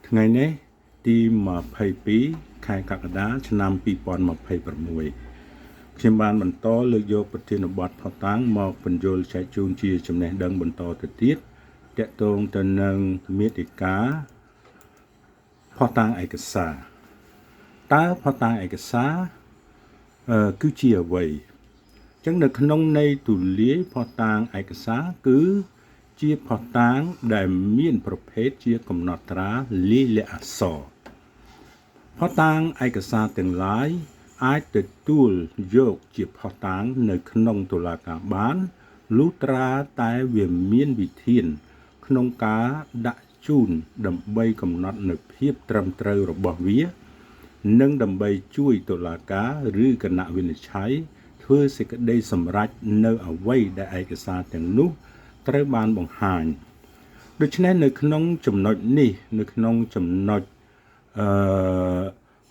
ថ្ងៃនេះទី22ខែកក្កដាឆ្នាំ2026ខ្ញុំបានបន្តលើកយកប្រធានបទផុសតាំងមកបញ្យល់ចែកជូនជាចំណេះដឹងបន្តទៅទៀតទាក់ទងទៅនឹងមាតិកាផុសតាំងឯកសារតើផុសតាំងឯកសារគឺជាអ្វីអញ្ចឹងនៅក្នុងន័យទូលាយផុសតាំងឯកសារគឺជាផុសតាំងដែលមានប្រភេទជាកំណត់ត្រាលាយលក្ខណ៍អក្សរផុសតាំងឯកសារទាំងឡាយអាចទទួលយកជាផុសតាំងនៅក្នុងតុលាការបានលុះត្រាតែវាមានវិធានក្នុងការដាក់ជូនដើម្បីកំណត់នូវភាពត្រឹមត្រូវរបស់វានិងដើម្បីជួយតុលាការឬគណៈវិនិច្ឆ័យធ្វើសេចក្តីសម្រេចនៅអ្វីដែលឯកសារទាំងនោះត្រូវបានបង្ហាញដូច្នេះនៅក្នុងចំណុចនេះនៅក្នុងចំណុច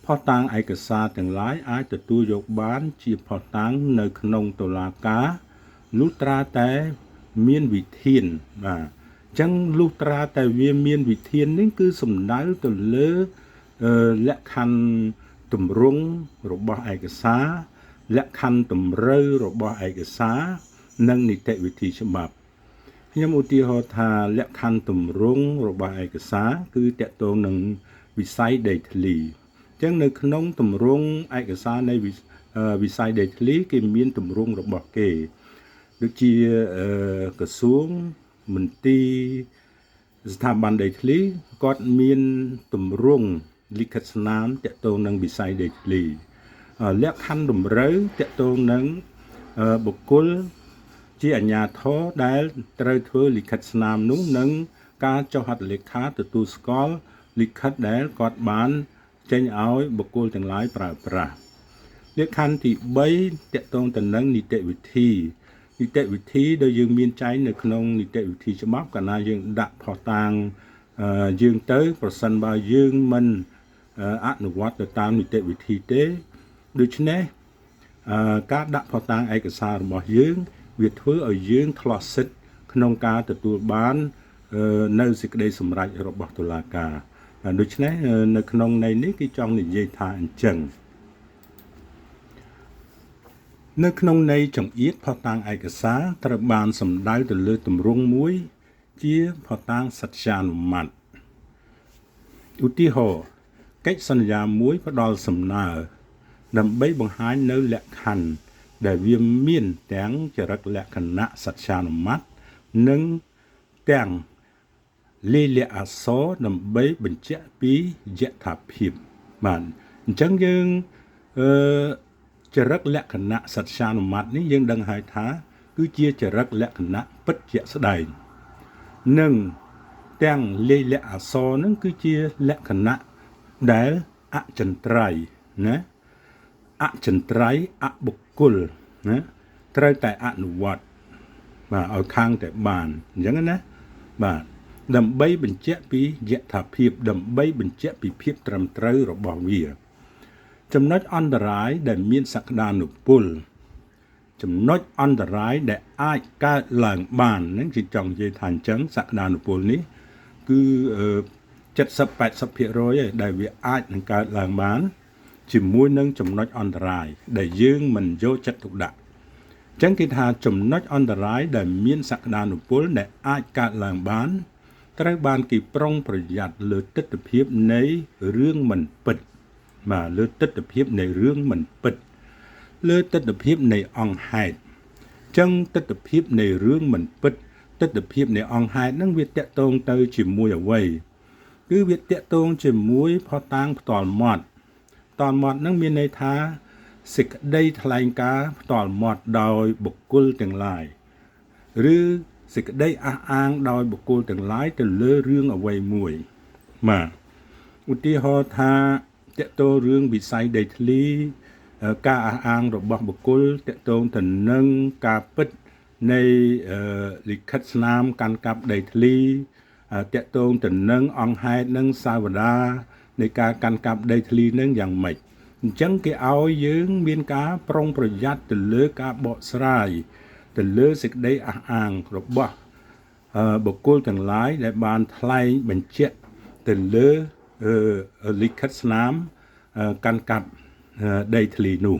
ផុសតាំងឯកសារទាំងឡាយអាចទទួលយកបានជាផុសតាំងនៅក្នុងតុលាការលុះត្រាតែមានវិធានបាទអញ្ចឹងលុះត្រាតែវាមានវិធាននេះគឺសំដៅទៅលើលក្ខខណ្ឌទម្រង់របស់ឯកសារលក្ខខណ្ឌតម្រូវរបស់ឯកសារនិងនីតិវិធីច្បាប់ខ្ញុំឧទាហរណ៍ថាលក្ខខណ្ឌទម្រង់របស់ឯកសារគឺតកតងនឹងវិស័យដីធ្លីអញ្ចឹងនៅក្នុងទម្រង់ឯកសារនៃវិស័យដីធ្លីគេមានទម្រង់របស់គេដូចជាក្រសួងមន្ទីរស្ថាប័នដីធ្លីគាត់មានទម្រង់លិខិតស្នាមតកតងនឹងវិស័យដីធ្លីលក្ខខណ្ឌតម្រូវតកតងនឹងបុគ្គលជាអាជ្ញាធរដែលត្រូវធ្វើលិខិតស្នាមនោះនិងការចុះហត្ថលេខាទទួលស្គាល់លិខិតដែលគាត់បានចេញឲ្យបុគ្គលទាំងឡាយប្រើប្រាស់លក្ខខណ្ឌទី3តកតងទៅនឹងនីតិវិធីដែលយើងមានចែងនៅក្នុងនីតិវិធីច្បាប់កាលណាយើងដាក់ផុសតាំងយើងទៅប្រសិនបើយើងមិនអនុវត្តទៅតាមនីតិវិធីទេដូច្នេះការដាក់ផុសតាំងឯកសាររបស់យើងវាធ្វើឲ្យយើងឆ្លោះសិទ្ធិក្នុងការទទួលបាននៅសេចក្តីសម្រេចរបស់តុលាការដូច្នេះនៅក្នុងន័យនេះគេចង់និយាយថាអញ្ចឹងនៅក្នុងន័យចង្អៀតផុសតាំងឯកសារត្រូវបានសំដៅទៅលើទម្រង់មួយជាផុសតាំងសត្យានុម័តឧទាហរណ៍កិច្ចសន្យាមួយផ្ដល់សំណើដើម្បីបង្ហាញនៅលក្ខខណ្ឌដែលវាមានទាំងចរិតលក្ខណៈសត្យានុម័តនិងទាំងលាយលក្ខណ៍អក្សរដើម្បីបញ្ជាក់ពីយថាភាពបាទអញ្ចឹងយើងចរិតលក្ខណៈសត្យានុម័តនេះយើងដឹងហើយថាគឺជាចរិតលក្ខណៈពិតជាក់ស្ដែងនិងទាំងលាយលក្ខណ៍អក្សរនឹងគឺជាលក្ខណៈដែលអចិន្ត្រៃយ៍ណាអចិន្ត្រៃយ៍អបុគ្គលណាត្រូវតែអនុវត្តបាទឲ្យខាងតែបានអញ្ចឹងណាបាទដើម្បីបញ្ជាក់ពីយថាភាពដើម្បីបញ្ជាក់ពីភាពត្រឹមត្រូវរបស់វាចំណុចអន្តរាយដែលមានសក្តានុពលចំណុចអន្តរាយដែលអាចកើតឡើងបានហ្នឹងជាចង់និយាយថាអញ្ចឹងសក្តានុពលនេះគឺ70-80% ឯដែលវាអាចនឹងកើតឡើងបានជាមួយនឹងចំណុចអន្តរាយដែលយើងមិនយកចិត្តទុកដាក់អញ្ចឹងគេថាចំណុចអន្តរាយដែលមានសក្តានុពលដែលអាចកើតឡើងបានត្រូវបានគេប្រុងប្រយ័ត្នលើទិដ្ឋភាពនៃរឿងមិនពិតបាទលើទិដ្ឋភាពនៃរឿងមិនពិតលើទិដ្ឋភាពនៃអង្គហេតុអញ្ចឹងទិដ្ឋភាពនៃរឿងមិនពិតទិដ្ឋភាពនៃអង្គហេតុហ្នឹងវាតកតងទៅជាមួយអ្វីគឺវាតកតងជាមួយផុសតាំងផ្ទាល់មាត់ហ្នឹងមានន័យថាសេចក្តីថ្លែងការណ៍ផ្ទាល់មាត់ដោយបុគ្គលទាំងឡាយឬសេចក្តីអះអាងដោយបុគ្គលទាំងឡាយទៅលើរឿងអ្វីមួយបាទឧទាហរណ៍ថាតកតងរឿងវិស័យដីធ្លីការអះអាងរបស់បុគ្គលតកតងទៅនឹងការពិតនៃលិខិតស្នាមកាន់កាប់ដីធ្លីតកតងទៅនឹងអង្គហេតុនិងសាវតានៃការកាន់កាប់ដីធ្លីនឹងយ៉ាងម៉េចអញ្ចឹងគេឲ្យយើងមានការប្រុងប្រយ័ត្នទៅលើការបកស្រាយទៅលើសេចក្តីអះអាងរបស់បុគ្គលទាំងឡាយដែលបានថ្លែងបញ្ជាក់ទៅលើ លិខិតស្នាមកាន់កាប់ដីធ្លីនោះ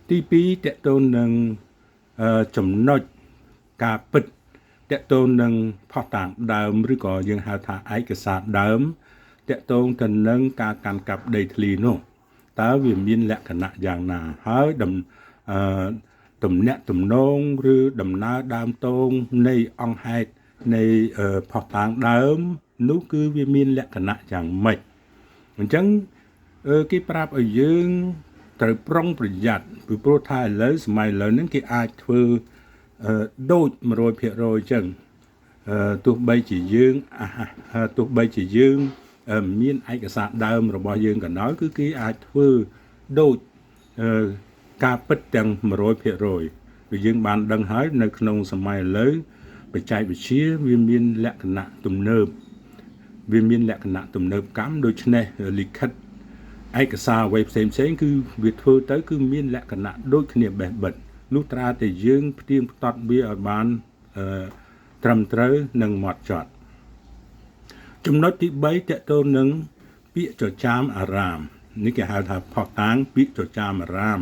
ទី2តកតូននឹងចំណុចការពិតតកតូននឹងផុសតាងដើមឬក៏យើងហៅថាឯកសារដើមតកតូនទៅនឹងការកាន់កាប់ដីធ្លីនោះតើវាមានលក្ខណៈយ៉ាងណាហើយទំនាក់ទំនងឬដំណើរដើមតងនៃអង្គហេតុនៃផុសតាងដើមនោះគឺវាមានលក្ខណៈយ៉ាងម៉េចអញ្ចឹងគេប្រាប់ឲ្យយើងត្រូវប្រុងប្រយ័ត្នពីព្រោះថាឥឡូវសម័យឥឡូវហ្នឹងគេអាចធ្វើដូច 100% អញ្ចឹងទោះបីជាយើងមានឯកសារដើមរបស់យើងក៏ដោយគឺគេអាចធ្វើដូចការពិតទាំង 100% ដូចយើងបានដឹងហើយនៅក្នុងសម័យឥឡូវបច្ចេកវិទ្យាវាមានលក្ខណៈទំនើបកម្មដូច្នេះលិខិតឯកសារអ្វីផ្សេងគឺវាធ្វើទៅគឺមានលក្ខណៈដូចគ្នាបេះបិទនោះត្រាតែយើងផ្ទៀងផ្ទាត់វាឲ្យបានត្រឹមត្រូវនិងហ្មត់ចត់ចំណុចទី3តកតូននឹងពាក្យចចាមអារាមនេះគេហៅថាផុសតាងពាក្យចចាមអារាម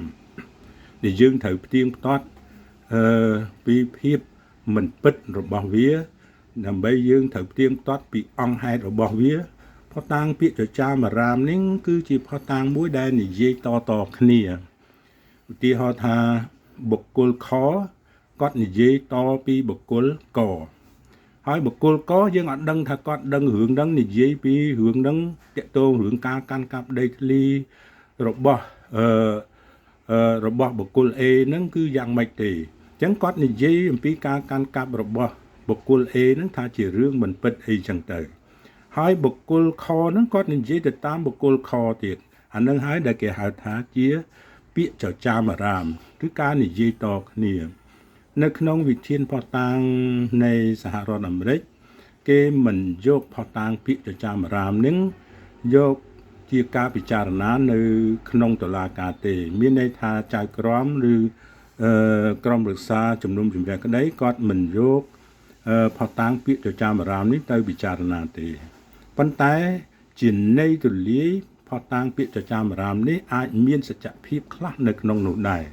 ដែលយើងត្រូវផ្ទៀងផ្ទាត់ពីភាពមិនពិតរបស់វាដើម្បីយើងត្រូវផ្ទៀងផ្ទាត់ពីអង្គហេតុរបស់វាផុសតាងពាក្យចចាមអារាមនេះគឺជាផុសតាងមួយដែលនិយាយតគ្នាឧទាហរណ៍ថាបុគ្គលខគាត់និយាយតពីបុគ្គលកហើយបុគ្គលកយើងអត់ដឹងថាគាត់ដឹងរឿងហ្នឹងនិយាយពីរឿងហ្នឹងតកតងរឿងការកាន់កាប់ដីធ្លីរបស់បុគ្គល A ហ្នឹងគឺយ៉ាងម៉េចទេអញ្ចឹងគាត់និយាយអំពីការកាន់កាប់របស់បុគ្គល A ហ្នឹងថាជារឿងមិនពិតអីចឹងទៅហើយបុគ្គលខហ្នឹងគាត់និយាយទៅតាមបុគ្គលខទៀតអានឹងហើយដែលគេហៅថាជាពាក្យចចាមអារាមគឺការនិយាយតគ្នានៅក្នុងវិធានភស្តុតាងនៃសហរដ្ឋអាមេរិកគេមិនយកភស្តុតាងពាក្យចចាមអារាមនឹងយកជាការពិចារណានៅក្នុងតុលាការទេមានន័យថាចៅក្រមឬក្រុមប្រឹក្សាជំនុំជម្រះក្តីគាត់មិនយកភស្តុតាងពាក្យចចាមអារាមនេះទៅពិចារណាទេប៉ុន្តែជាន័យទូលាយភស្តុតាងពាក្យចចាមអារាមនេះអាចមានសច្ចភាពខ្លះនៅក្នុងនោះដែរ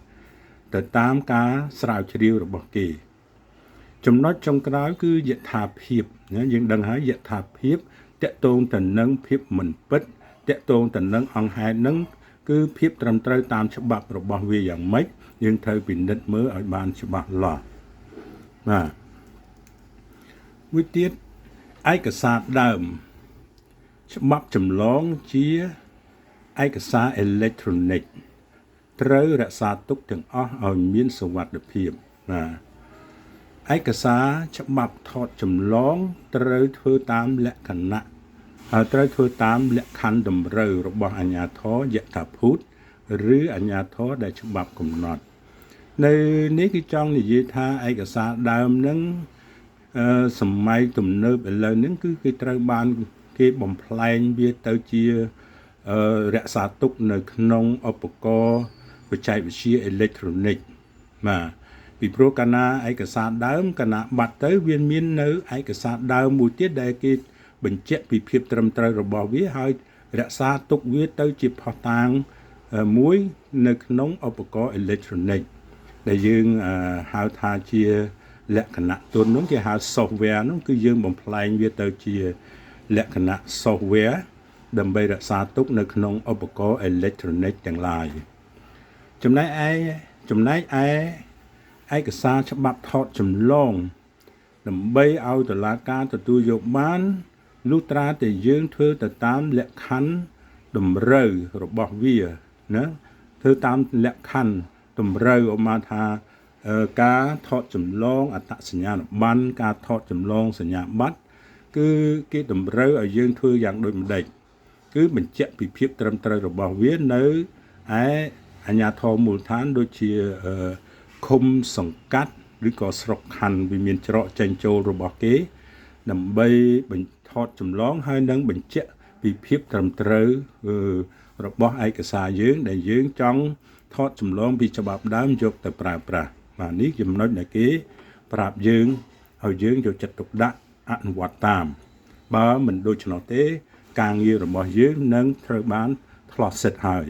ទៅតាមការស្រាវជ្រាវរបស់គេចំណុចចុងក្រោយគឺយថាភាពយើងដឹងហើយយថាភាពតកតងទៅនឹងភាពមិនពិតតកតងទៅនឹងអង្គហេតុនឹងគឺភាពត្រឹមត្រូវតាមច្បាប់របស់វាយ៉ាងម៉េចយើងត្រូវពិនិត្យមើលឲ្យបានច្បាស់លាស់បាទមួយទៀតឯកសារដើមច្បាប់ចម្លងជាឯកសារអេឡិចត្រូនិកត្រូវរក្សាទុកទាំងអស់ឲ្យមានសុវត្ថិភាពបាទឯកសារច្បាប់ថតចម្លងត្រូវធ្វើតាមលក្ខណៈត្រូវធ្វើតាមលក្ខខណ្ឌតម្រូវរបស់អាជ្ញាធរយថាភូតឬអាជ្ញាធរដែលច្បាប់កំណត់នៅនេះគេចង់និយាយថាឯកសារដើមនឹងសម័យទំនើបឥឡូវហ្នឹងគឺគេត្រូវបានគេបំផ្លែងវាទៅជារក្សាទុកនៅក្នុងឧបករណ៍បច្ចេកវិទ្យាអេឡិចត្រូនិកបាទពីព្រោះកាលណាឯកសារដើមកាលណាបាត់ទៅវាមាននៅឯកសារដើមមួយទៀតដែលគេបញ្ជាក់ពីភាពត្រឹមត្រូវរបស់វាហើយរក្សាទុកវាទៅជាភស្តុតាងមួយនៅក្នុងឧបករណ៍អេឡិចត្រូនិកដែលយើងហៅថាជាលក្ខណៈទុននោះគេហៅ software នោះគឺយើងបំផ្លែងវាទៅជាលក្ខណៈ software ដើម្បីរក្សាទុកនៅក្នុងឧបករណ៍អេឡិចត្រូនិកទាំងឡាយចំណែកឯឯកសារច្បាប់ថតចម្លងដើម្បីឲ្យតុលាការទទួលយកបានលុះត្រាតែយើងធ្វើទៅតាមលក្ខខណ្ឌតម្រូវរបស់វាណាធ្វើតាមលក្ខខណ្ឌតម្រូវឧបមាថាការថតចម្លងអត្តសញ្ញាណប័ណ្ណការថតចម្លងសញ្ញាបត្រគឺគេតម្រូវឲ្យយើងធ្វើយ៉ាងដូចម្ដេចគឺបញ្ជាក់ពីភាពត្រឹមត្រូវរបស់វានៅឯអាជ្ញាធរមូលដ្ឋានដូចជាឃុំសង្កាត់ឬក៏ស្រុកខណ្ឌវាមានច្រកចេញចូលរបស់គេដើម្បីបញ្ថតចម្លងហើយនឹងបញ្ជាក់ពីភាពត្រឹមត្រូវរបស់ឯកសារយើងដែលយើងចង់ថតចម្លងពីច្បាប់ដើមយកទៅប្រើប្រាស់បាទនេះចំណុចដែលគេប្រាប់យើងឲ្យយើងយកចិត្តទុកដាក់អនុវត្តតាមបើមិនដូច្នោះទេ ការងាររបស់យើងនឹងត្រូវបានផ្លោះសិតហើយ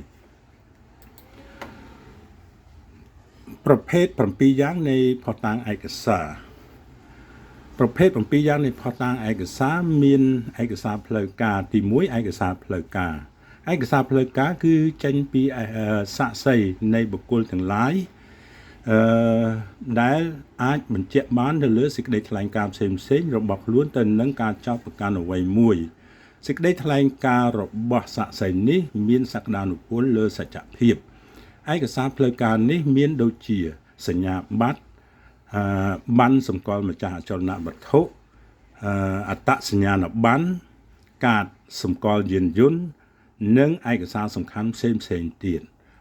ប្រភេទ7យ៉ាងនៃភស្តុតាងឯកសារប្រភេទ7យ៉ាងនៃភស្តុតាងឯកសារមានឯកសារផ្លូវការទី1ឯកសារផ្លូវការឯកសារផ្លូវការគឺចេញពីសាក្សីនៃបុគ្គលទាំងឡាយដែលអាចបញ្ជាក់បានទៅលើសេចក្តីថ្លែងការណ៍ផ្សេងៗរបស់ខ្លួនទៅនឹងការចោទប្រកាន់អ្វីមួយសេចក្តីថ្លែងការណ៍របស់សាក្សីនេះមានសក្តានុពលលើសច្ចភាពឯកសារផ្លូវការនេះមានដូចជាសញ្ញាបត្រប័ណ្ណសម្គាល់ម្ចាស់អចលនវត្ថុអត្តសញ្ញាណប័ណ្ណកាតសម្គាល់យានយន្តនិងឯកសារសំខាន់ផ្សេងទៀត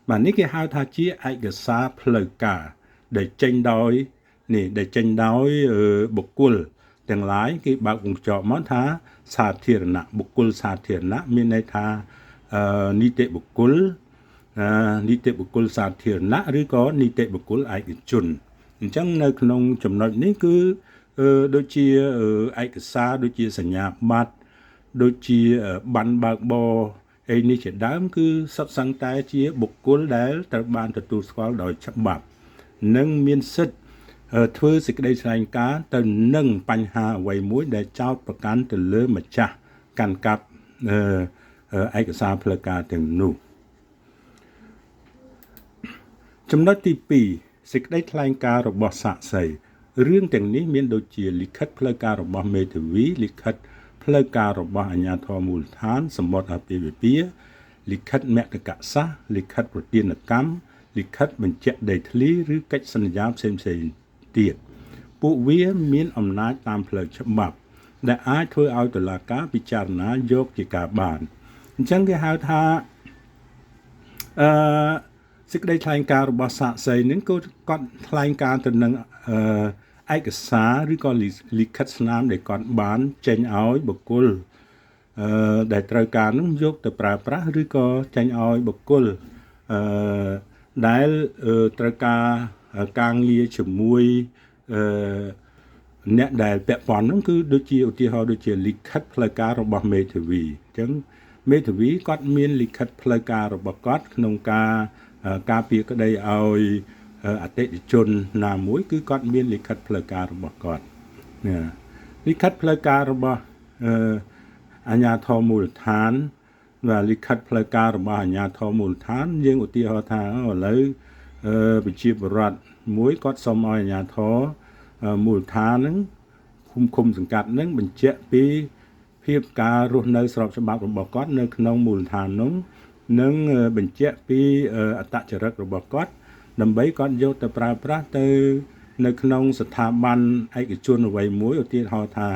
បាទនេះគេហៅថាជាឯកសារផ្លូវការដែលចេញដោយបុគ្គលទាំងឡាយគេបើកវងចោមកថាសាធារណៈបុគ្គលសាធារណៈមានន័យថានីតិបុគ្គលសាធារណៈឬក៏នីតិបុគ្គលឯកជនអញ្ចឹងនៅក្នុងចំណុចនេះគឺដូចជាឯកសារដូចជាសញ្ញាបត្រដូចជាប័ណ្ណបើកបរនេះជាដើមគឺសុទ្ធសឹងតែជាបុគ្គលដែលត្រូវបានទទួលស្គាល់ដោយច្បាប់និងមានសិទ្ធិធ្វើសេចក្តីថ្លែងការណ៍ទៅនឹងបញ្ហាអ្វីមួយដែលចោទប្រកាន់ទៅលើម្ចាស់កាន់កាប់ឯកសារផ្លូវការទាំងនោះចំណុចទី2សេចក្តីថ្លែងការណ៍របស់សាក្សីរឿងទាំងនេះមានដូចជាលិខិតផ្លូវការរបស់មេធាវីលិខិតផ្លូវការរបស់អាជ្ញាធរមូលដ្ឋានសម្បត្តិអាពាហ៍ពិពាហ៍លិខិតមគ្គសាស្ត្រលិខិតប្រទានកម្មលិខិតបញ្ជាក់ដីធ្លីឬកិច្ចសន្យាផ្សេងទៀតពួកវាមានអំណាចតាមផ្លូវច្បាប់ដែលអាចធ្វើឲ្យតុលាការពិចារណាយកជាការបានអញ្ចឹងគេហៅថាសេចក្តីថ្លែងការណ៍របស់សាក្សីនឹងគាត់ថ្លែងការណ៍ទៅនឹងឯកសារឬក៏លិខិតស្នាមដែលគាត់បានចេញឲ្យបុគ្គលដែលត្រូវការនឹងយកទៅប្រើប្រាស់ឬក៏ចេញឲ្យបុគ្គលដែលត្រូវការងារជាមួយអ្នកដែលពាក់ព័ន្ធហ្នឹងគឺដូចជាឧទាហរណ៍ដូចជាលិខិតផ្លូវការរបស់មេធាវីអញ្ចឹងមេធាវីគាត់មានលិខិតផ្លូវការរបស់គាត់ក្នុងការពារក្តីឲ្យអតិថិជនណាមួយគឺគាត់មានលិខិតផ្លូវការរបស់គាត់លិខិតផ្លូវការរបស់អាជ្ញាធរមូលដ្ឋានvà លិខិតផ្លូវការរបស់អាជ្ញាធរមូលដ្ឋានយើងឧទាហរណ៍ថាឥឡូវប្រជាពលរដ្ឋមួយគាត់សុំឲ្យអាជ្ញាធរមូលដ្ឋានហ្នឹងឃុំសង្កាត់ហ្នឹងបញ្ជាក់ពីភាពការរស់នៅស្របច្បាប់របស់គាត់នៅក្នុងមូលដ្ឋាននោះនិងបញ្ជាក់ពីអត្តចរិតរបស់គាត់ដើម្បីគាត់យកទៅប្រើប្រាស់ទៅនៅក្នុងស្ថាប័នឯកជនអ្វីមួយឧទាហរណ៍ថា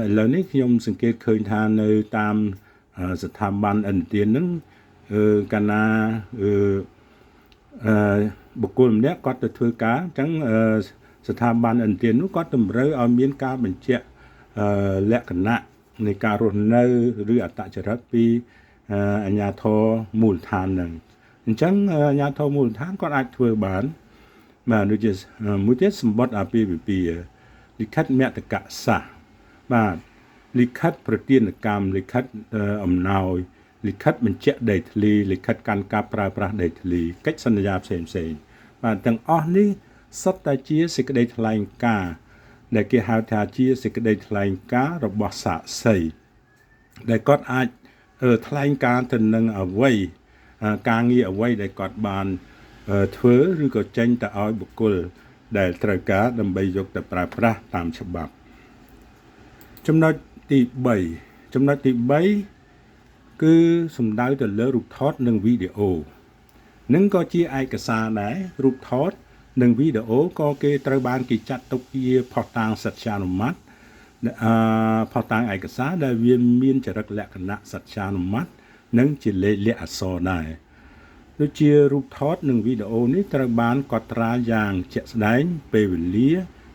ឥឡូវនេះខ្ញុំសង្កេតឃើញថានៅតាមស្ថាប័នឥណ្ឌាហ្នឹងកាលណាបុគ្គលម្នាក់គាត់ទៅធ្វើការអញ្ចឹងស្ថាប័នឥណ្ឌានោះគាត់តម្រូវឲ្យមានការបញ្ជាក់លក្ខណៈនៃការរស់នៅឬអត្តចរិតពីអាជ្ញាធរមូលដ្ឋានហ្នឹងអញ្ចឹងអាជ្ញាធរមូលដ្ឋានគាត់អាចធ្វើបានបាទដូចជាមួយទៀតសម្បត្តិអាពាហ៍ពិពាហ៍លិខិតមគ្គសាស្ត្របាទលិខិតប្រទានកម្មលិខិតអំណោយលិខិតបញ្ជាក់ដីធ្លីលិខិតកាន់កាប់ប្រើប្រាស់ដីធ្លីកិច្ចសន្យាផ្សេងបាទទាំងអស់នេះសុទ្ធតែជាសេចក្តីថ្លែងការណ៍ដែលគេហៅថាជាសេចក្តីថ្លែងការណ៍របស់សាក្សីដែលគាត់អាចថ្លែងការណ៍ទៅនឹងអ្វីការងារអ្វីដែលគាត់បានធ្វើឬក៏ចេញទៅឲ្យបុគ្គលដែលត្រូវការដើម្បីយកទៅប្រើប្រាស់តាមច្បាប់ចំណុចទី3គឺសំដៅទៅលើរូបថតនិងវីដេអូនឹងក៏ជាឯកសារដែររូបថតនិងវីដេអូក៏គេត្រូវបានគេចាត់ទុកជាភស្តុតាងសត្យានុម័តភស្តុតាងឯកសារដែលវាមានចរិតលក្ខណៈសត្យានុម័តនិងជាលេខលក្ខណ៍អក្សរដែរដូចជារូបថតនិងវីដេអូនេះត្រូវបានកត់ត្រាយ៉ាងជាក់ស្ដែងពេលវេលា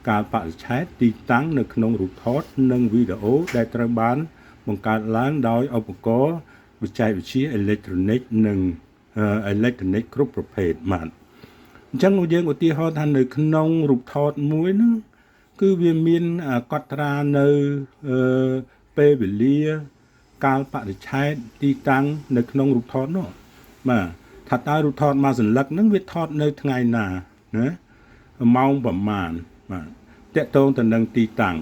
កាលបរិច្ឆេទទីតាំងនៅក្នុងរូបថតនិងវីដេអូដែលត្រូវបានបង្កើតឡើងដោយឧបករណ៍បច្ចេកវិទ្យាអេឡិចត្រូនិកនិងអេឡិចត្រូនិកគ្រប់ប្រភេទបាទអញ្ចឹងយើងឧទាហរណ៍ថានៅក្នុងរូបថតមួយហ្នឹងគឺវាមានកត់ត្រានៅពេលវេលា កាលបរិច្ឆេទទីតាំងនៅក្នុងរូបថតនោះបាទថាតើរូបថតមកសន្លឹកហ្នឹងវាថតនៅថ្ងៃណាណាម៉ោងប្រមាណបាទតកតងទៅនឹងទីតាំង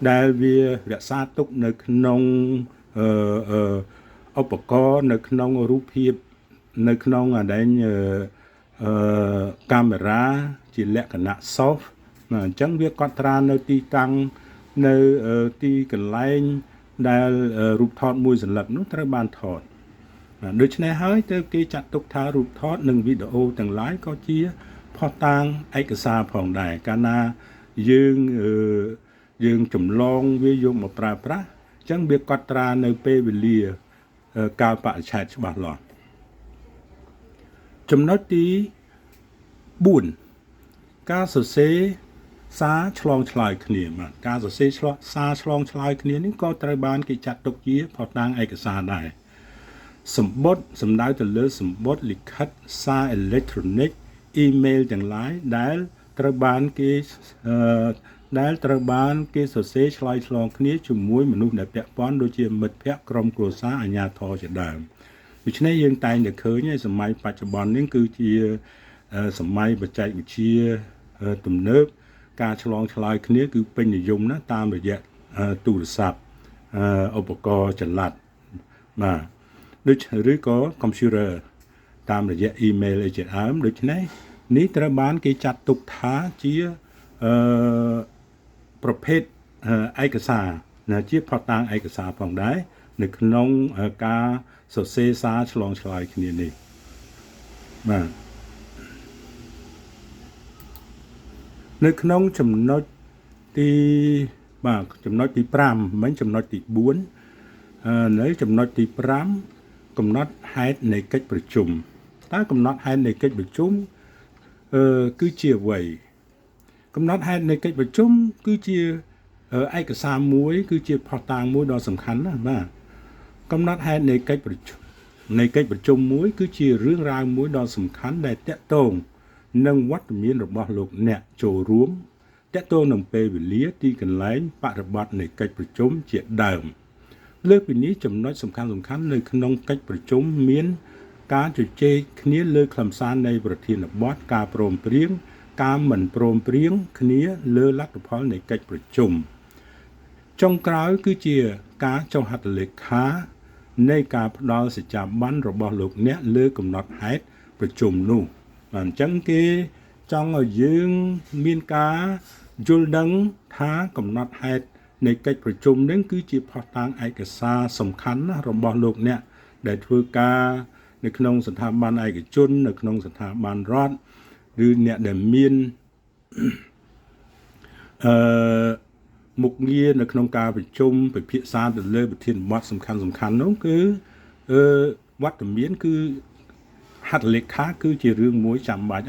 ដែលវារក្សាទុកនៅក្នុងឧបករណ៍នៅក្នុងរូបភាពនៅក្នុងអាដែងកាមេរ៉ាជាលក្ខណៈ soft អញ្ចឹងវាកត់ត្រានៅទីតាំងនៅទីកន្លែងដែលរូបថតមួយសន្លឹកនោះត្រូវបានថតដូច្នេះហើយទៅគេចាត់ទុកថារូបថតនិងវីដេអូទាំងឡាយក៏ជាភស្តុតាងឯកសារផងដែរកាលណាយើងចម្លងវាយកមកប្រើប្រាស់អញ្ចឹងវាកត់ត្រានៅពេលវេលាកាលបរិច្ឆេទច្បាស់លាស់ចំណុចទី4ការសរសេរសារឆ្លងឆ្លើយគ្នាបាទការសរសេរសារឆ្លងឆ្លើយគ្នានេះក៏ត្រូវបានគេចាត់ទុកជាភស្តុតាងឯកសារដែរសម្បត្តិសំដៅទៅលើសម្បត្តិលិខិតសារអេឡិចត្រូនិកអ៊ីមែលទាំងឡាយដែលត្រូវបានគេសរសេរឆ្លើយឆ្លងគ្នាជាមួយមនុស្សដែលពាក់ព័ន្ធដូចជាមិត្តភ័ក្តិក្រុមគ្រួសារអាជ្ញាធរជាដើមដូច្នេះយើងតែងតែឃើញហើយសម័យបច្ចុប្បន្ននេះគឺជាសម័យបច្ចេកវិទ្យាទំនើបការឆ្លងឆ្លើយគ្នាគឺពេញនិយមណាស់តាមរយៈទូរស័ព្ទឧបករណ៍ចល័តបាទដូចឬក៏ computer តាមរយៈ email អីជាដើមដូច្នេះនេះត្រូវបានគេចាត់ទុកថាជាប្រភេទឯកសារជាភស្តុតាងឯកសារផងដែរនៅក្នុងការសរសេរសារឆ្លងឆ្លើយគ្នានេះបាទនៅក្នុងចំណុចទី5មិនចំណុចទី4នៅចំណុចទី5កំណត់ហេតុនៃកិច្ចប្រជុំតើកំណត់ហេតុនៃកិច្ចប្រជុំគឺជាអ្វីកំណត់ហេតុនៃកិច្ចប្រជុំគឺជាឯកសារមួយគឺជាភស្តុតាងមួយដ៏សំខាន់ណាស់បាទកំណត់ហេតុនៃកិច្ចប្រជុំមួយគឺជារឿងរ៉ាវមួយដ៏សំខាន់ដែលតាក់ទងនឹងវត្តមានរបស់លោកអ្នកចូលរួមតាក់ទងនឹងពេលវេលាទីកន្លែងបរិបត្តិនៃកិច្ចប្រជុំជាដើមលើសពីនេះចំណុចសំខាន់នៅក្នុងកិច្ចប្រជុំមានការជជែកគ្នាលើខ្លឹមសារនៃប្រធានបទការព្រមព្រៀងការមិនព្រមព្រៀងគ្នាលើលទ្ធផលនៃកិច្ចប្រជុំចុងក្រោយគឺជាការចុះហត្ថលេខានៃការផ្ដល់សច្ចាប័នរបស់លោកអ្នកលើកំណត់ហេតុប្រជុំនោះបាទអញ្ចឹងគេចង់ឲ្យយើងមានការយល់ដឹងថាកំណត់ហេតុនៃកិច្ចប្រជុំនឹងគឺជាភស្តុតាងឯកសារសំខាន់ណាស់របស់លោកអ្នកដែលធ្វើការនៅក្នុងស្ថាប័នឯកជននៅក្នុងស្ថាប័នរដ្ឋឬអ្នកដែលមានមុខងារនៅក្នុងការប្រជុំពិភាក្សាទៅលើប្រធានបទសំខាន់នោះគឺវត្តមានគឺហត្ថលេខាគឺជារឿងមួយចាំបាច់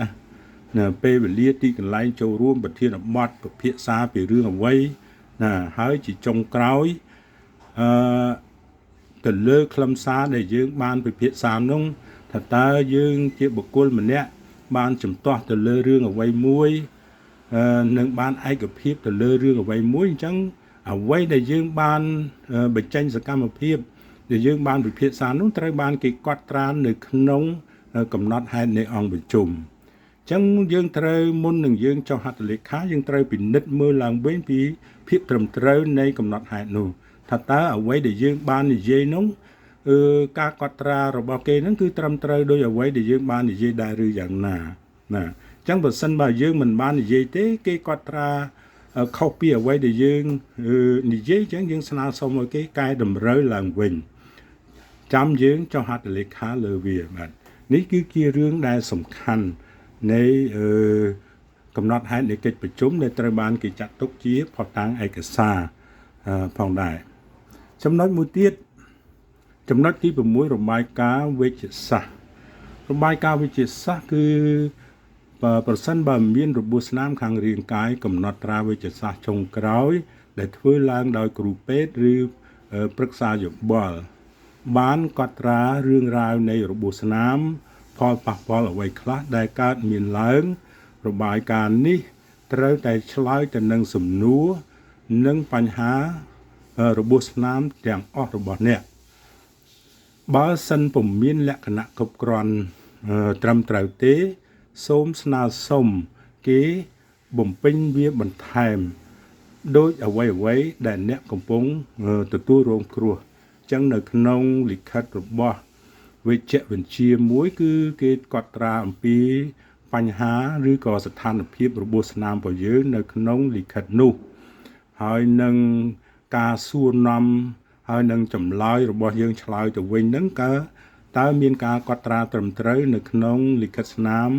ណាពេលវេលាទីកន្លែងចូលរួមប្រធានបទពិភាក្សាពីរឿងអ្វីណាហើយជាចុងក្រោយទៅលើខ្លឹមសារដែលយើងបានពិភាក្សានោះថាតើយើងជាបុគ្គលម្នាក់បានជំទាស់ទៅលើរឿងអ្វីមួយនឹងបានឯកភាពទៅលើរឿងអ្វីមួយអញ្ចឹងអ្វីដែលយើងបានបញ្ចេញសកម្មភាពដែលយើងបានពិភាក្សានោះត្រូវបានគេកត់ត្រានៅក្នុងកំណត់ហេតុនៃអង្គប្រជុំអញ្ចឹងយើងត្រូវមុននឹងយើងចុះហត្ថលេខាយើងត្រូវពិនិត្យមើលឡើងវិញពីភាពត្រឹមត្រូវនៃកំណត់ហេតុនោះថាតើអ្វីដែលយើងបាននិយាយនោះការកត់ត្រារបស់គេហ្នឹងគឺត្រឹមត្រូវដោយអ្វីដែលយើងបាននិយាយដែរឬយ៉ាងណាអញ្ចឹងបើសិនបើយើងមិនបាននិយាយទេគេកត់ត្រាខុសពីអ្វីដែលយើងនិយាយអញ្ចឹងយើងស្នើសុំឲ្យគេកែតម្រូវឡើងវិញចាំយើងចុះហត្ថលេខាលើវាបាទនេះគឺជារឿងដែលសំខាន់នៃកំណត់ហេតុនៃកិច្ចប្រជុំដែលត្រូវបានគេចាត់ទុកជាភស្តុតាងឯកសារផងដែរចំណុចមួយទៀតចំណុចទី6របាយការណ៍វេជ្ជសាស្ត្ររបាយការណ៍វេជ្ជសាស្ត្រគឺប្រសិនបើមានរបួសស្នាមខាងរាងកាយកំណត់ត្រាវេជ្ជសាស្ត្រចុងក្រោយដែលធ្វើឡើងដោយគ្រូពេទ្យឬប្រឹក្សាយោបល់បានកត់ត្រារឿងរ៉ាវនៃរបួសស្នាមផលប៉ះពាល់អ្វីខ្លះដែលកើតមានឡើងរបាយការណ៍នេះត្រូវតែឆ្លើយទៅនឹងសំណួរនិងបញ្ហារបួសស្នាមទាំងអស់របស់អ្នក បើសិនពុំមានលក្ខណៈគ្រប់គ្រាន់ត្រឹមត្រូវទេសូមស្នើសុំគេបំពេញវាបន្ថែមដោយអ្វីដែលអ្នកកំពុងទទួលរងគ្រោះអញ្ចឹងនៅក្នុងលិខិតរបស់វិជ្ជវិទ្យាមួយគឺគេកត់ត្រាអំពីបញ្ហាឬក៏ស្ថានភាពរបួសស្នាមរបស់យើងនៅក្នុងលិខិតនោះហើយនឹងការសួរនាំហើយនឹងចម្លើយរបស់យើងឆ្លើយទៅវិញហ្នឹងតើមានការកត់ត្រាត្រឹមត្រូវនៅក្នុងលិខិតស្នាម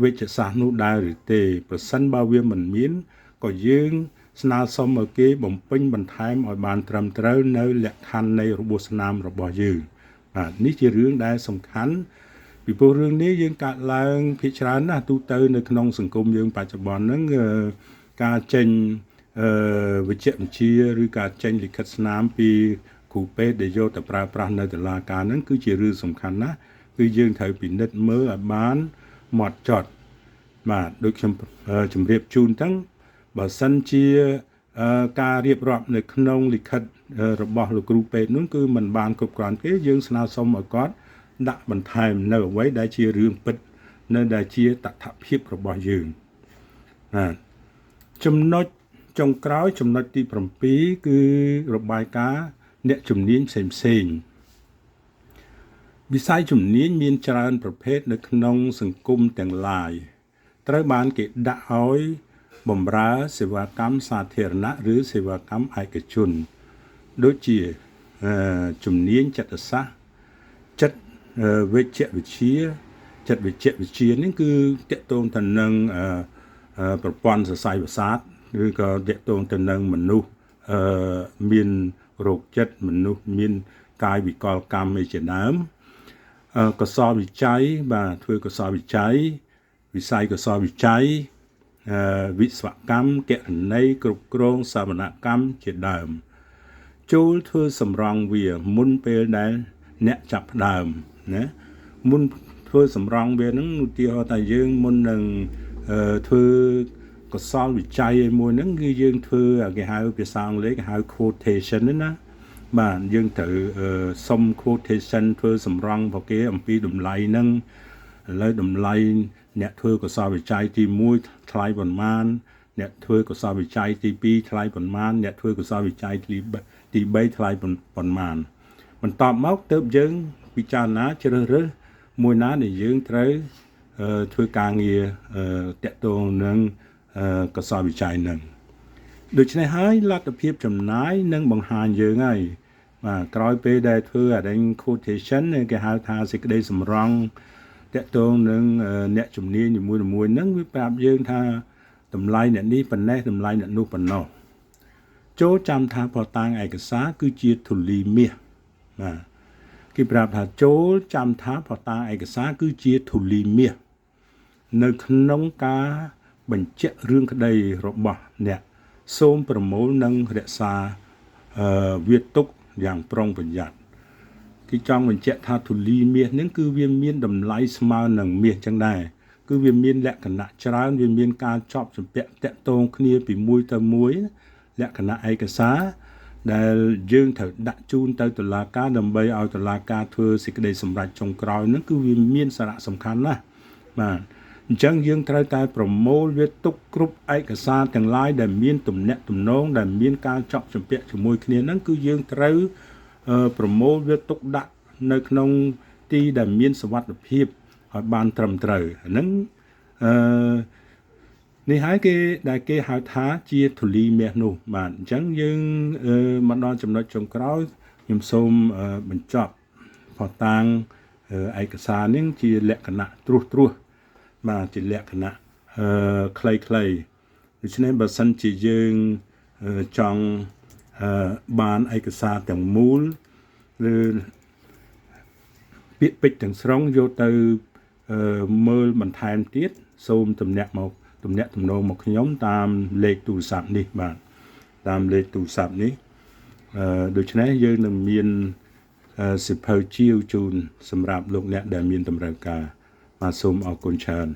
វិទ្យាសាស្ត្រនោះដែរឬទេប្រសិនបើវាមិនមានក៏យើងស្នើសុំឲ្យគេបំពេញបន្ថែមឲ្យបានត្រឹមត្រូវនៅលក្ខខណ្ឌនៃរបួសស្នាមរបស់យើងបាទនេះជារឿងដែលសំខាន់ពីព្រោះរឿងនេះយើងកាត់ឡើងភាគច្រើនណាស់ទូទៅនៅក្នុងសង្គមយើងបច្ចុប្បន្នហ្នឹងការចេញវិជ្ជវិទ្យាឬការចេញលិខិតស្នាមពីគ្រូពេទ្យដែលយកទៅប្រើប្រាស់នៅតុលាការហ្នឹងគឺជារឿងសំខាន់ណាស់គឺយើងត្រូវពិនិត្យមើលឲ្យបានម៉ត់ចត់បាទដូចខ្ញុំជម្រាបជូនទាំងបើសិនជាការរៀបរាប់នៅក្នុងលិខិតរបស់លោកគ្រូពេទ្យនោះគឺมันបានគ្រប់គ្រាន់ទេយើងស្នើសុំឲ្យគាត់ដាក់បន្ថែមនៅអ្វីដែលជារឿងពិតនៅដែលជាតថភាពរបស់យើងបាទចំណុចចុងក្រោយចំណុចទី7គឺរបាយការណ៍អ្នកជំនាញផ្សេងវិស័យជំនាញមានច្រើនប្រភេទនៅក្នុងសង្គមទាំងឡាយត្រូវបានគេដាក់ឲ្យបម្រើសេវាកម្មសាធារណៈឬសេវាកម្មឯកជនដូចជាជំនាញចិត្តសាស្ត្រចិត្តវិជ្ជវិទ្យាចិត្តវិជ្ជវិទ្យានេះគឺតកតងទៅនឹងប្រព័ន្ធសរសៃប្រសាទឬក៏តកតងទៅនឹងមនុស្សមានរោគចិត្តមនុស្សមានកាយវិកលកម្មឯជាដើមកសលវិច័យបាទធ្វើកសលវិច័យវិស័យកសលវិច័យវិស្វកម្មគណនេយ្យគ្រប់គ្រងសវនកម្មជាដើមចូលធ្វើសម្រង់វាមុនពេលដែលអ្នកចាប់ផ្ដើមណាមុនធ្វើសម្រង់វាហ្នឹងឧទាហរណ៍ថាយើងមុននឹងធ្វើកសលវិច័យឯមួយហ្នឹងគឺយើងធ្វើគេហៅភាសាអង់គ្លេសគេហៅ quotation ណាបាទយើងត្រូវសុំ quotation ធ្វើសម្រង់របស់គេអំពីតម្លៃហ្នឹងឥឡូវតម្លៃអ្នកធ្វើកសលវិច័យទី1ថ្លៃប៉ុន្មានអ្នកធ្វើកសលវិច័យទី2ថ្លៃប៉ុន្មានអ្នកធ្វើកសលវិច័យទី3ថ្លៃប៉ុន្មានបន្ទាប់មកទើបយើងពិចារណាជ្រើសរើសមួយណាដែលយើងត្រូវធ្វើការងារតាក់ទងនឹងកសលវិច័យនឹងដូច្នេះហើយលទ្ធភាពចំណាយនឹងបង្ហាញយើងហើយបាទក្រោយពេលដែលធ្វើអាដេញ quotation គេហៅថាសេចក្តីសម្រង់តាក់ទងនឹងអ្នកជំនាញមួយហ្នឹងវាប្រាប់យើងថាតម្លៃអ្នកនេះប៉ុណ្ណេះតម្លៃអ្នកនោះប៉ុណ្ណោះចូលចាំថាផតាំងឯកសារគឺជាធូលីមាសបាទគេប្រាប់ថាចូលចាំថាផតាំងឯកសារគឺជាធូលីមាសនៅក្នុងការបញ្ជាក់រឿងក្តីរបស់អ្នកសូមប្រមូលនិងរក្សាវាទុកយ៉ាងប្រុងប្រយ័ត្នគេចង់បញ្ជាក់ថាធូលីមាសហ្នឹងគឺវាមានតម្លៃស្មើនឹងមាសចឹងដែរគឺវាមានលក្ខណៈច្រើនវាមានការចប់ចម្ពាក់តាក់ទងគ្នាពីមួយទៅមួយលក្ខណៈឯកសារដែលយើងត្រូវដាក់ជូនទៅតុលាការដើម្បីឲ្យតុលាការធ្វើសេចក្តីសម្រេចចុងក្រោយហ្នឹងគឺវាមានសារៈសំខាន់ណាស់បាទអញ្ចឹងយើងត្រូវតែប្រមូលវាទុកគ្រប់ឯកសារទាំងឡាយដែលមានទំនាក់ទំនងដែលមានការចប់ចម្ពាក់ជាមួយគ្នាហ្នឹងគឺយើងត្រូវប្រមូលវាទុកដាក់នៅក្នុងទីដែលមានសុវត្ថិភាពឲ្យបានត្រឹមត្រូវហ្នឹងនេះហើយដែលគេហៅថាជាធូលីមាសនោះបាទអញ្ចឹងយើងមកដល់ចំណុចចុងក្រោយខ្ញុំសូមបញ្ចប់ផតាំងឯកសារនេះជាលក្ខណៈត្រួសបាទជាលក្ខណៈខ្លីៗដូច្នេះបើសិនជាយើងចង់បានឯកសារទាំងមូលឬពាក្យពេចន៍ទាំងស្រុងយកទៅមើលបន្ថែមទៀតសូមទំនាក់ទំនងមកខ្ញុំតាមលេខទូរស័ព្ទនេះបាទតាមលេខទូរស័ព្ទនេះដូច្នេះយើងនឹងមានសិភៅជាវជូនសម្រាប់លោកអ្នកដែលមានតម្រូវការបាទសូមអរគុណច្រើន